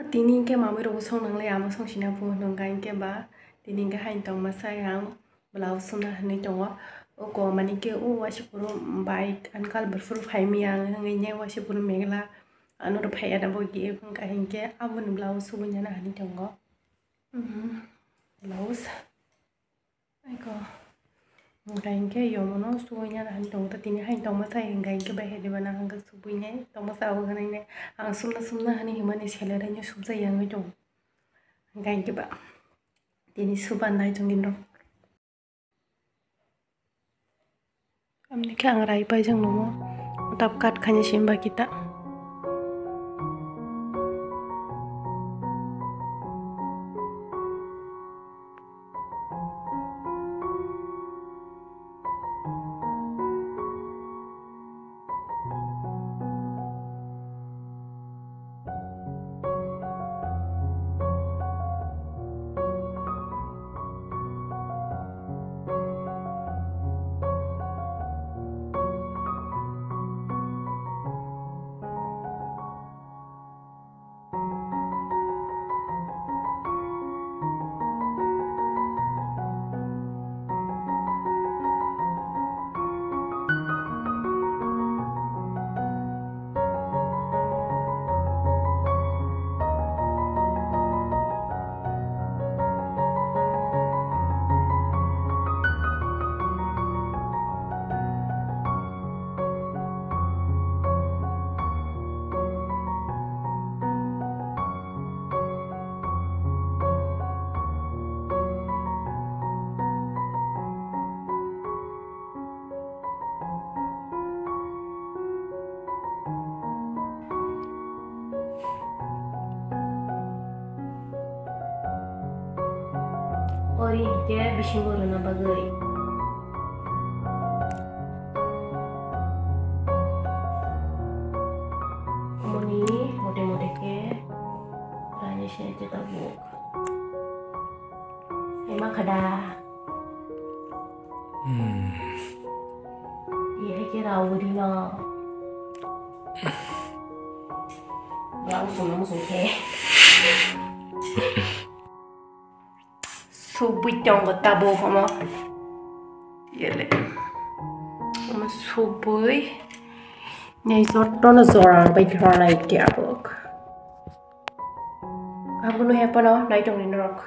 Tini ke mami ro song nang le ama song sina bu nong gain ke ba tini ke hain tong ma sayang blouse suna ni tong o ko mani ke o wa shipuru bike an kal ber furu phai mi yang ngai ne wa shipuru megla anu ro phai ada bo ge ka hin ke abun blouse su nya na ni tong blouse ai ko gain ke yo mono su nya na ni tong ta tini hain tong ma sai gain ke ba he de bana hang su bu nya tong ma sa wa ngai ne ang sumna hani himani sele ra nya su sa yang ngai tong gain ke ba tini su ban nai tong din ro amni ke ang rai pai jang no mo tap kat khanya simba kita ori dia bishingoro na bagwi moni mode ke rani she kita buk emang kada iya ke rawuri na yang suno ke Subitong ko tabo mo. Yele. Ama suboy. Nei sorto na zorang pai krana itia bok. Kamu no hepa no nai tong Nrok.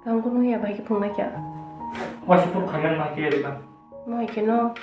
Kamu no ya bai ki phung na kya. Wasi pur khanan ma ke ba. Mai ke no.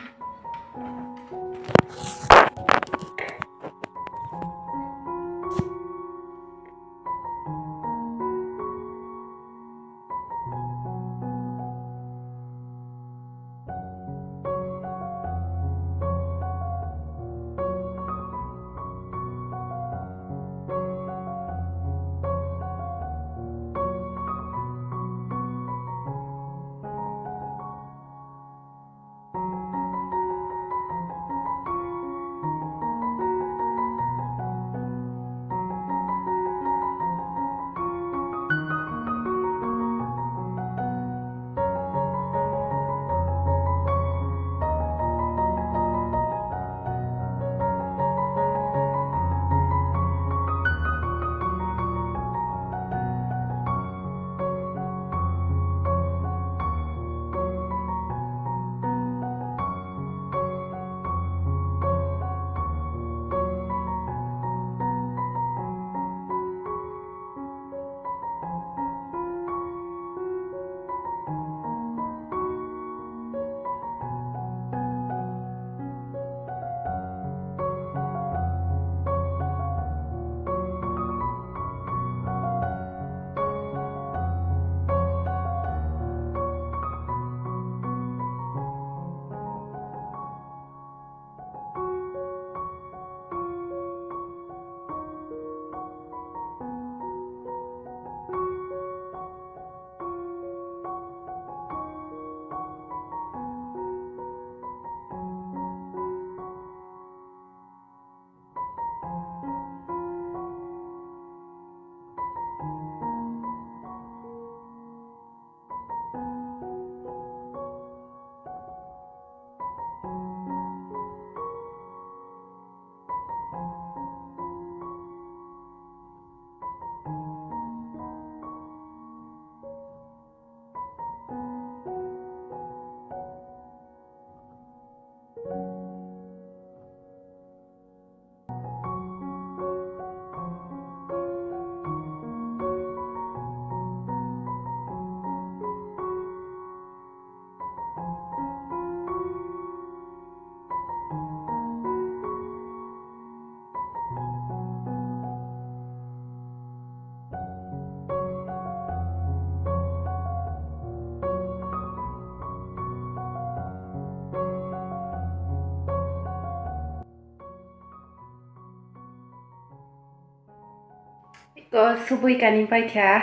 Ko subui kanin pai thia.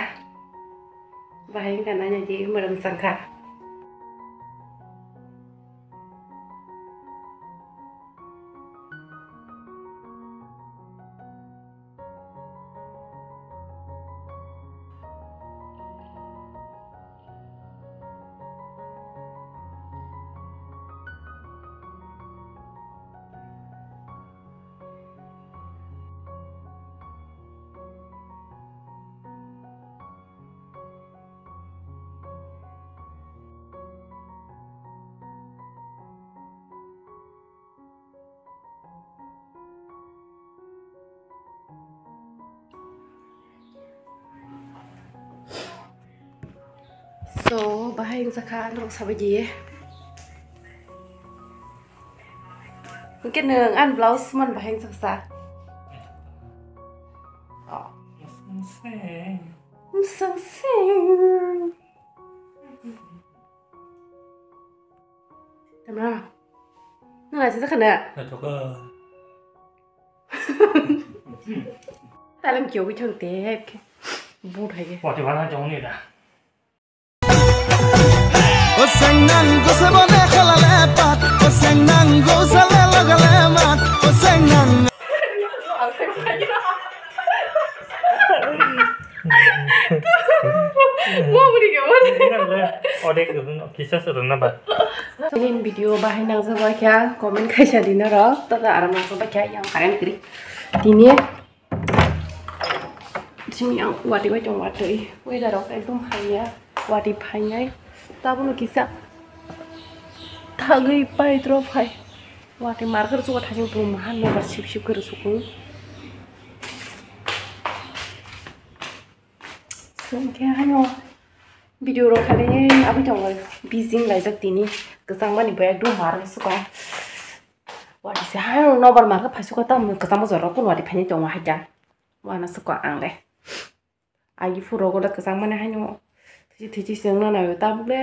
Bahing kananya ji merem sangka. So, bahing saka Nrok sabaji. Mungkin an blouse man bahing saksa. Oh, sang. Debbarma. Nala sisa kana. Nah, coba. Talam kyo bi chon te. Bu thai ge. Wah, di mana jauh ni dah? Osengan gosebone khalalepat osengan gosale lagalemat osengan Mau beri kawan. Odek kisa seru napa? Ini video bahan nang sama kya komen kaisa dina ro tada aram nang sama kya yang karen kiri dini sini yang wati wa chong wati we da ro ekdom haya wati phanyai tabun kisa thagai pai tro phai wati marker su ta jing perumahan no bar sip sip keur suku sum kya hano video ro khale abi chong busy lai jak tini kesang mani ba ekdom mar su ka wati sa hano no bar mar phai su ka tam kesang mo zoro kun wati phani chong wa haja wana su ka ang le ai furo ko da kesang mani hano thì sướng nó nào ta bữa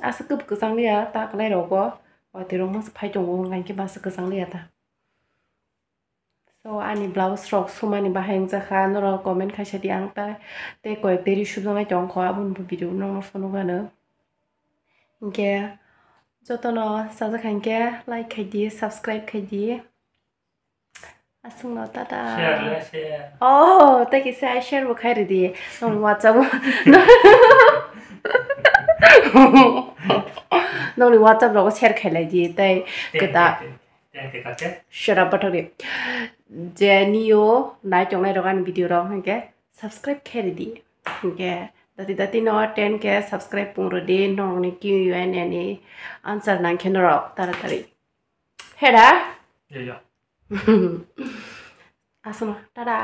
asa cướp cái sang lia ta cái này đâu có và thì rong phải trồng ngang cái bác cái sang lia ta so ani blouse stroke suma ni baheng za khan ro comment khai di ang ta te ko te ri shu ngai chong kho abun video no phone ga no ke joto no sa za khan ke like khai di subscribe khai di asung no ta ta Share. oh ta ki share bo khai ri di no whatsapp nong ni WhatsApp lo share khai lai di tai kata shut up batari jenio nai chong nai rogan video ro ke subscribe khai di ke dati no 10 ke subscribe pung ro de nong ni Q&A answer nang khen ro taratari heda Iya. asuno tada